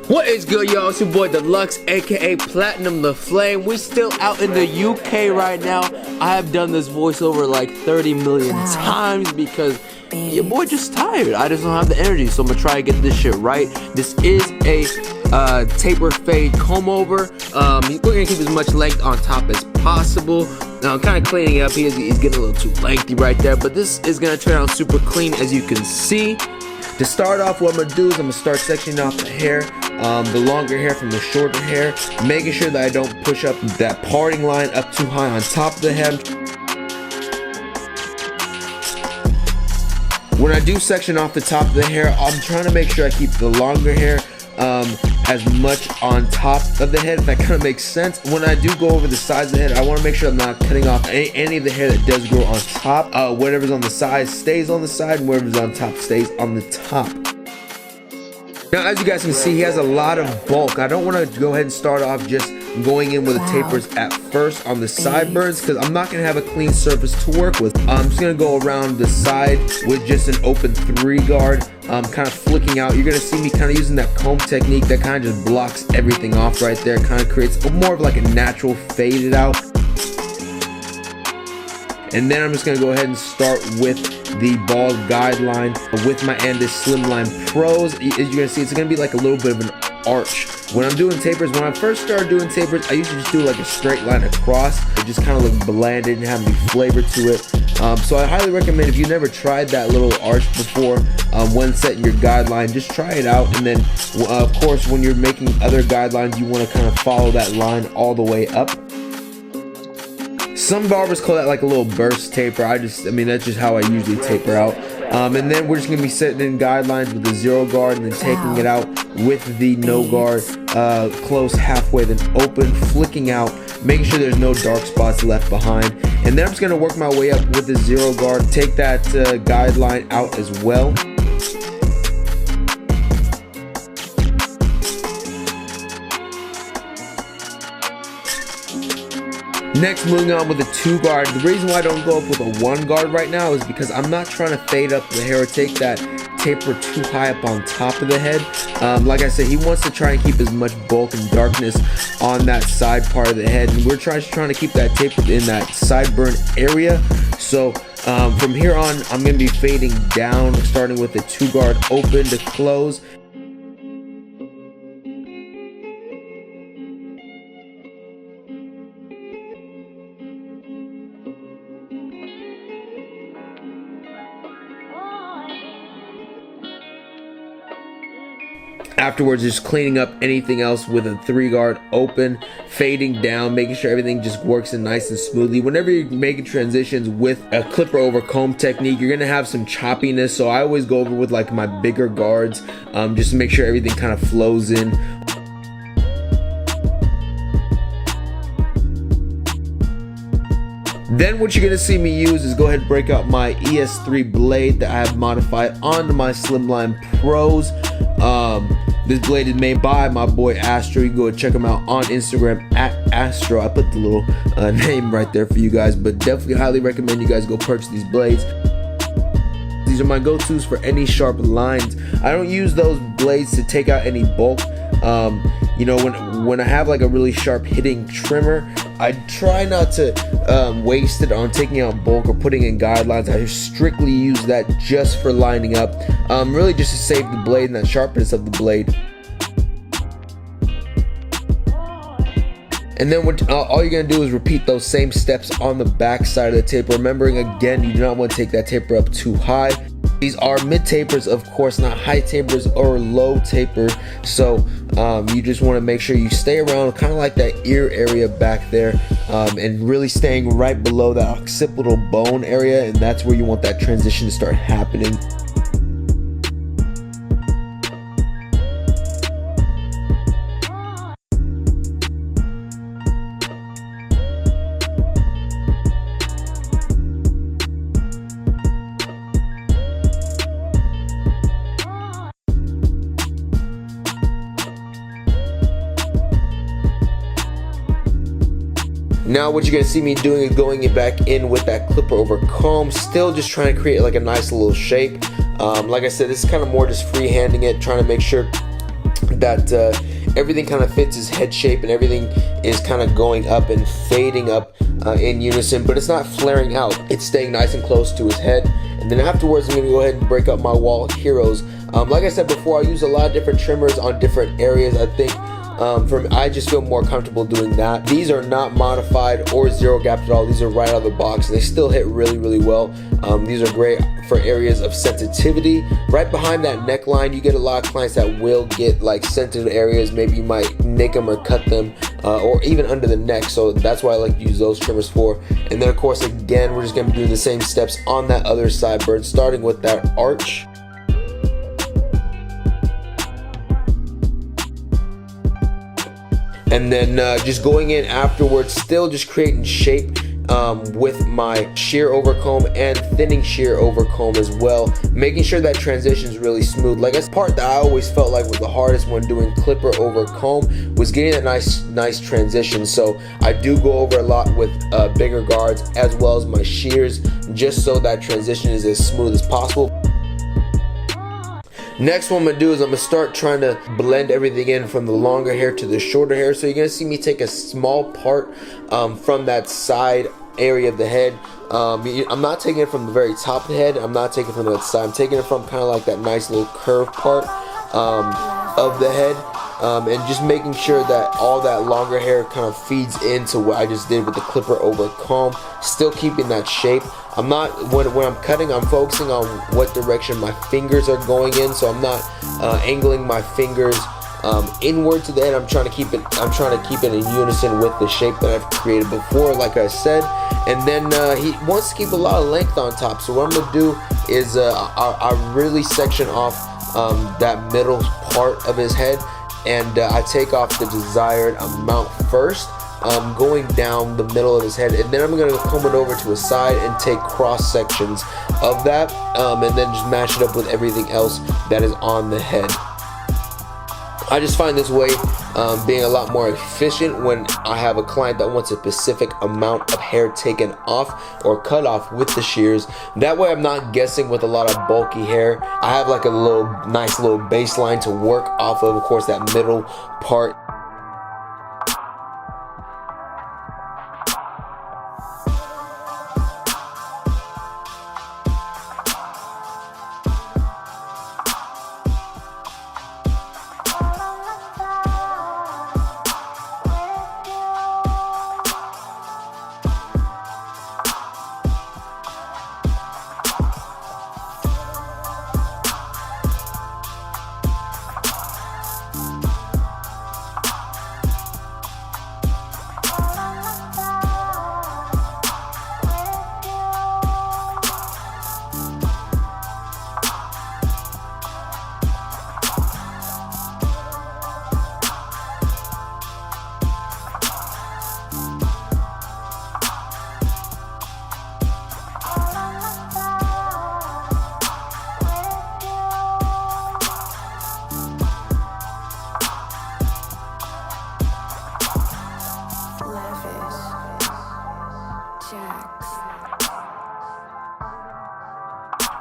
What is good, y'all? It's your boy Deluxe, aka Platinum the Flame. We're still out in the UK right now. I have done this voiceover like 30 million times because your boy just tired. I just don't have the energy, so I'm gonna try to get this shit right. This is a taper fade comb over. We're gonna keep as much length on top as possible. Now I'm kind of cleaning it up. He's getting a little too lengthy right there, but this is gonna turn out super clean, as you can see. To start off, what I'm gonna do is I'm gonna start sectioning off the hair, the longer hair from the shorter hair, making sure that I don't push up that parting line up too high on top of the head. When I do section off the top of the hair, I'm trying to make sure I keep the longer hair as much on top of the head, if that kind of makes sense. When I do go over the sides of the head, I want to make sure I'm not cutting off any of the hair that does grow on top. Whatever's on the side stays on the side, and whatever's on top stays on the top. Now, as you guys can see, he has a lot of bulk. I don't want to go ahead and start off just going in with the tapers at first on the sideburns, because I'm not going to have a clean surface to work with. I'm just going to go around the side with just an open 3-guard, kind of flicking out. You're going to see me kind of using that comb technique that kind of just blocks everything off right there. Kind of creates more of like a natural faded out. And then I'm just going to go ahead and start with the bald guideline with my Andis Slimline Pros. As you're going to see, it's going to be like a little bit of an arch. When I'm doing tapers, when I first started doing tapers, I used to just do like a straight line across. It just kind of looked bland, didn't have any flavor to it. So I highly recommend, if you never tried that little arch before, when setting your guideline, just try it out. And then of course, when you're making other guidelines, you want to kind of follow that line all the way up. Some barbers call that like a little burst taper. I mean, that's just how I usually taper out. And then we're just gonna be setting in guidelines with the 0 guard, and then taking it out with the no guard, close halfway, then open, flicking out, making sure there's no dark spots left behind. And then I'm just gonna work my way up with the 0 guard, take that guideline out as well. Next, moving on with the 2 guard. The reason why I don't go up with a 1 guard right now is because I'm not trying to fade up the hair or take that taper too high up on top of the head. Like I said, he wants to try and keep as much bulk and darkness on that side part of the head, and we're trying to keep that taper in that sideburn area. So from here on, I'm going to be fading down, starting with the 2 guard open to close. Afterwards, just cleaning up anything else with a 3 guard open, fading down, making sure everything just works in nice and smoothly. Whenever you're making transitions with a clipper over comb technique, you're gonna have some choppiness, so I always go over with like my bigger guards, just to make sure everything kind of flows in. Then what you're gonna see me use is go ahead and break out my ES3 blade that I have modified onto my Slimline Pros. This blade is made by my boy Astro. You can go and check him out on Instagram at Astro. I put the little name right there for you guys, but definitely highly recommend you guys go purchase these blades. These are my go-tos for any sharp lines. I don't use those blades to take out any bulk. You know, when I have like a really sharp hitting trimmer, I try not to waste it on taking out bulk or putting in guidelines. I strictly use that just for lining up, really just to save the blade and that sharpness of the blade. And then all you're gonna do is repeat those same steps on the back side of the taper, remembering again, you do not want to take that taper up too high. These are mid tapers, of course, not high tapers or low taper. So you just want to make sure you stay around kind of like that ear area back there, and really staying right below that occipital bone area, and that's where you want that transition to start happening. Now what you're gonna see me doing is going it back in with that clipper over comb, still just trying to create like a nice little shape. Like I said, this is kind of more just freehanding it, trying to make sure that everything kind of fits his head shape and everything is kind of going up and fading up in unison, but it's not flaring out. It's staying nice and close to his head. And then afterwards, I'm gonna go ahead and break up my wall heroes. Like I said before, I use a lot of different trimmers on different areas. I think I just feel more comfortable doing that. These are not modified or zero gapped at all. These are right out of the box. They still hit really, really well. These are great for areas of sensitivity. Right behind that neckline, you get a lot of clients that will get like sensitive areas. Maybe you might nick them or cut them, or even under the neck. So that's why I like to use those trimmers for. And then of course, again, we're just gonna be doing the same steps on that other sideburn, starting with that arch. And then just going in afterwards, still just creating shape with my shear over comb and thinning shear over comb as well, making sure that transition is really smooth. Like that's the part that I always felt like was the hardest when doing clipper over comb, was getting that nice transition. So I do go over a lot with bigger guards as well as my shears, just so that transition is as smooth as possible. Next, what I'm gonna do is I'm gonna start trying to blend everything in from the longer hair to the shorter hair. So you're gonna see me take a small part from that side area of the head. I'm not taking it from the very top of the head. I'm not taking it from that side. I'm taking it from kind of like that nice little curved part of the head. And just making sure that all that longer hair kind of feeds into what I just did with the clipper over comb, still keeping that shape. I'm not, when I'm cutting, I'm focusing on what direction my fingers are going in, so I'm not angling my fingers inward to the head. I'm trying to keep it in unison with the shape that I've created before, like I said. And then he wants to keep a lot of length on top, so what I'm gonna do is I really section off that middle part of his head, and I take off the desired amount first, going down the middle of his head, and then I'm going to comb it over to a side and take cross sections of that, and then just mash it up with everything else that is on the head. I just find this way being a lot more efficient when I have a client that wants a specific amount of hair taken off or cut off with the shears. That way I'm not guessing with a lot of bulky hair. I have like a nice little baseline to work off of course, that middle part.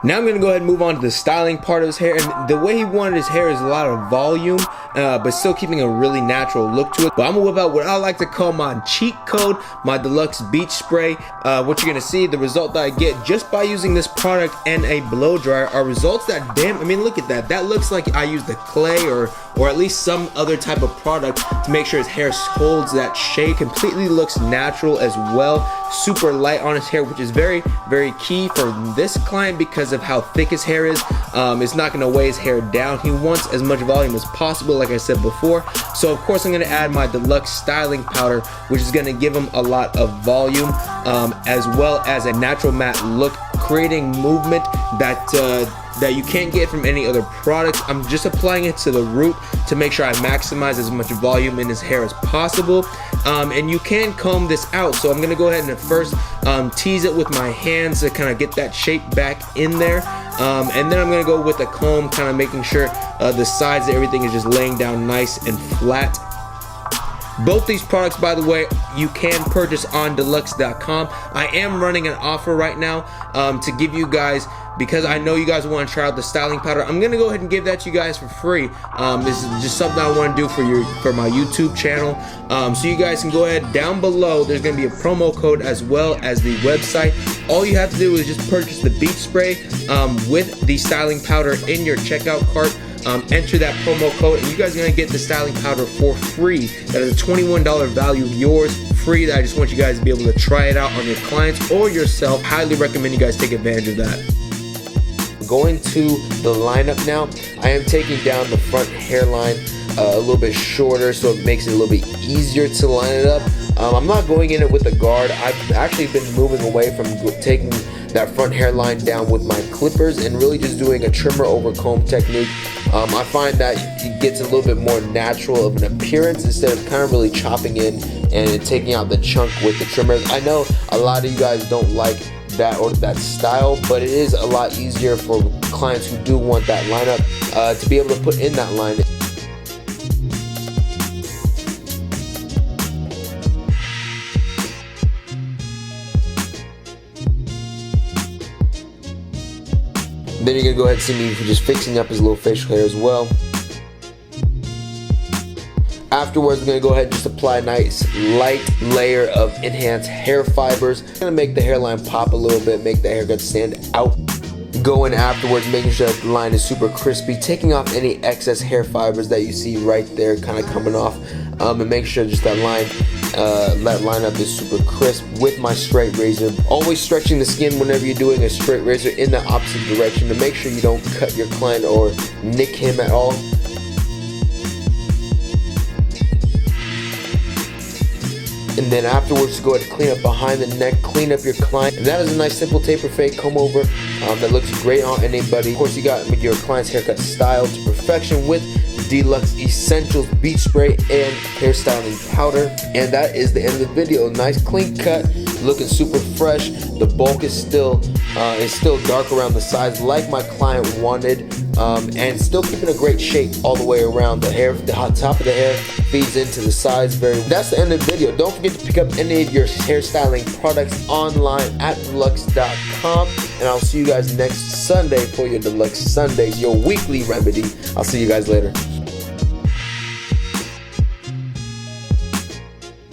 Now I'm going to go ahead and move on to the styling part of his hair, and the way he wanted his hair is a lot of volume, but still keeping a really natural look to it. But I'm going to whip out what I like to call my cheat code, my deluxe beach spray. What you're going to see, the result that I get just by using this product and a blow dryer are results that I mean, look at that. That looks like I used the clay or at least some other type of product to make sure his hair holds that shape. Completely looks natural as well. Super light on his hair, which is very, very key for this client because of how thick his hair is. It's not going to weigh his hair down. He wants as much volume as possible, like I said before. So of course I'm going to add my deluxe styling powder, which is going to give him a lot of volume, as well as a natural matte look, creating movement that you can't get from any other product. I'm just applying it to the root to make sure I maximize as much volume in his hair as possible. And you can comb this out, so I'm gonna go ahead and first tease it with my hands to kind of get that shape back in there, and then I'm gonna go with a comb, kind of making sure the sides of everything is just laying down nice and flat. Both these products, by the way, you can purchase on deluxe.com. I am running an offer right now to give you guys because I know you guys want to try out the styling powder, I'm gonna go ahead and give that to you guys for free. This is just something I want to do for my YouTube channel. So you guys can go ahead down below. There's gonna be a promo code as well as the website. All you have to do is just purchase the beach spray with the styling powder in your checkout cart. Enter that promo code and you guys are gonna get the styling powder for free. That is a $21 value, yours free. That I just want you guys to be able to try it out on your clients or yourself. Highly recommend you guys take advantage of that. Going to the lineup now, I am taking down the front hairline a little bit shorter so it makes it a little bit easier to line it up. I'm not going in it with a guard. I've actually been moving away from taking that front hairline down with my clippers and really just doing a trimmer over comb technique. I find that it gets a little bit more natural of an appearance instead of kind of really chopping in and taking out the chunk with the trimmers. I know a lot of you guys don't like that or that style, but it is a lot easier for clients who do want that lineup to be able to put in that line. Then you're gonna go ahead and see me just fixing up his little facial hair as well. Afterwards, I'm gonna go ahead and just apply a nice light layer of enhanced hair fibers. I'm gonna make the hairline pop a little bit, make the haircut stand out. Go in afterwards, making sure that the line is super crispy, taking off any excess hair fibers that you see right there kind of coming off, and make sure just that lineup is super crisp with my straight razor. Always stretching the skin whenever you're doing a straight razor in the opposite direction to make sure you don't cut your client or nick him at all. And then afterwards, go ahead and clean up behind the neck, clean up your client. And that is a nice simple taper fade comb over that looks great on anybody. Of course, you got your client's haircut styled to perfection with Deluxe Essentials Beach Spray and hairstyling powder. And that is the end of the video. Nice clean cut, looking super fresh. The bulk is still dark around the sides like my client wanted, and still keeping a great shape all the way around. The hair, the top of the hair feeds into the sides very well. That's the end of the video. Don't forget to pick up any of your hairstyling products online at deluxe.com, and I'll see you guys next Sunday for your Deluxe Sundays, your weekly remedy. I'll see you guys later.